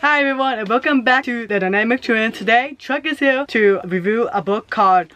Hi everyone and welcome back to The Dynamic Twin. Today, Truck is here to review a book called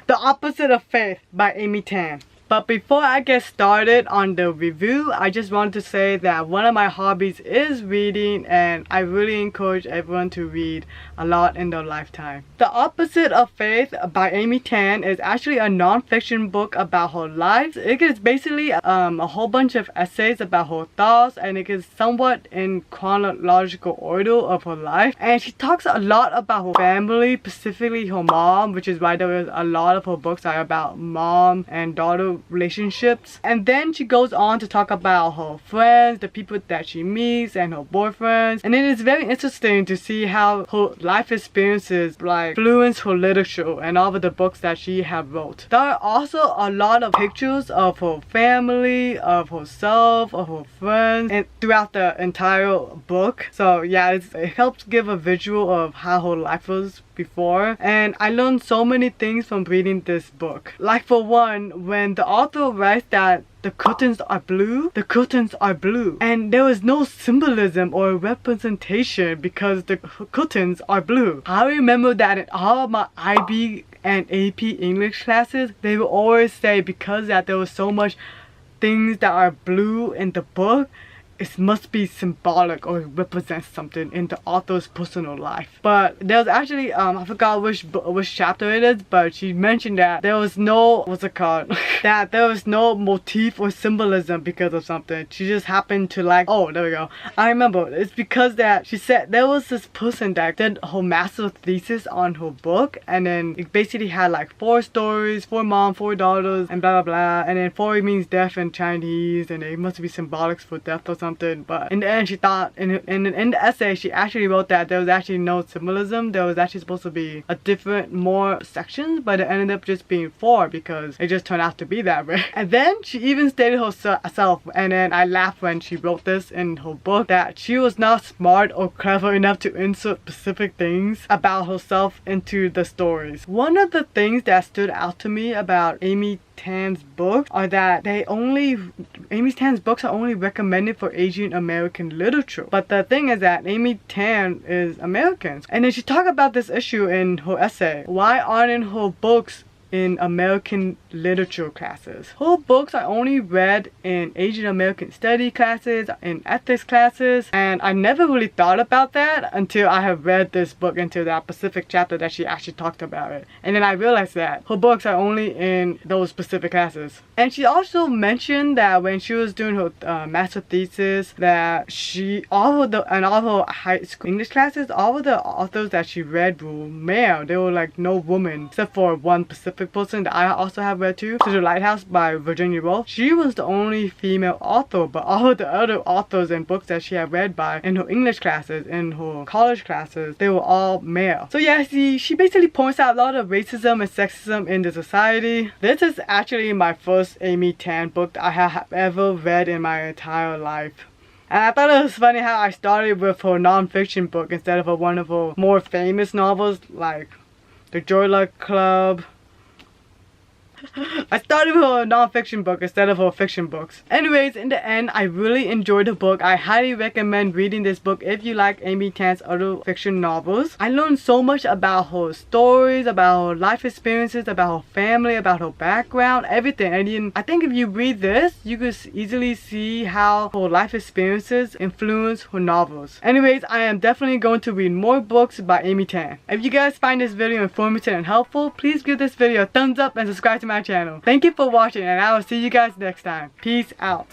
The Opposite of Faith by Amy Tan. But before I get started on the review, I just want to say that one of my hobbies is reading, and I really encourage everyone to read a lot in their lifetime. The Opposite of Faith by Amy Tan is actually a non-fiction book about her life. It is basically a whole bunch of essays about her thoughts, and it is somewhat in chronological order of her life. And she talks a lot about her family, specifically her mom, which is why there is a lot of her books are about mom and daughter relationships. And then she goes on to talk about her friends, the people that she meets, and her boyfriends. And it is very interesting to see how her life experiences like influence her literature and all of the books that she have wrote. There are also a lot of pictures of her family, of herself, of her friends, and throughout the entire book. So yeah, it helps give a visual of how her life was before, and I learned so many things from reading this book. Like for one, when the author writes that the curtains are blue, the curtains are blue, and there is no symbolism or representation because the curtains are blue. I remember that in all of my IB and AP English classes, they would always say because that there was so much things that are blue in the book, it must be symbolic or represents something in the author's personal life. But there's actually I forgot which chapter it is, but she mentioned that there was no that there was no motif or symbolism because of something. She just happened to like, oh, there we go, I remember. It's because that she said there was this person that did her master thesis on her book, and then it basically had like 4 stories, 4 moms, 4 daughters, and blah blah blah, and then 4 means death in Chinese, and it must be symbolic for death or something. But in the end, she thought in the essay she actually wrote that there was actually no symbolism. There was actually supposed to be a different more sections, but it ended up just being 4 because it just turned out to be that way. And then she even stated herself, and then I laughed when she wrote this in her book, that she was not smart or clever enough to insert specific things about herself into the stories. One of the things that stood out to me about Amy Tan's books are that Amy Tan's books are only recommended for Asian American literature. But the thing is that Amy Tan is American. And then she talked about this issue in her essay. Why aren't her books in American literature classes? Her books are only read in Asian American study classes, in ethics classes, and I never really thought about that until I have read this book into that specific chapter that she actually talked about it. And then I realized that her books are only in those specific classes. And she also mentioned that when she was doing her master thesis, that all of her high school English classes, all of the authors that she read were male. They were like no woman, except for one specific person that I also have read too, To the Lighthouse by Virginia Woolf. She was the only female author, but all of the other authors and books that she had read by in her English classes, in her college classes, they were all male. So yeah, she basically points out a lot of racism and sexism in the society. This is actually my first Amy Tan book that I have ever read in my entire life. And I thought it was funny how I started with her non-fiction book instead of one of her more famous novels like The Joy Luck Club. I started with a non-fiction book instead of her fiction books. Anyways, in the end, I really enjoyed the book. I highly recommend reading this book if you like Amy Tan's other fiction novels. I learned so much about her stories, about her life experiences, about her family, about her background, everything. And I think if you read this, you could easily see how her life experiences influence her novels. Anyways, I am definitely going to read more books by Amy Tan. If you guys find this video informative and helpful, please give this video a thumbs up and subscribe to my channel. Thank you for watching, and I will see you guys next time. Peace out.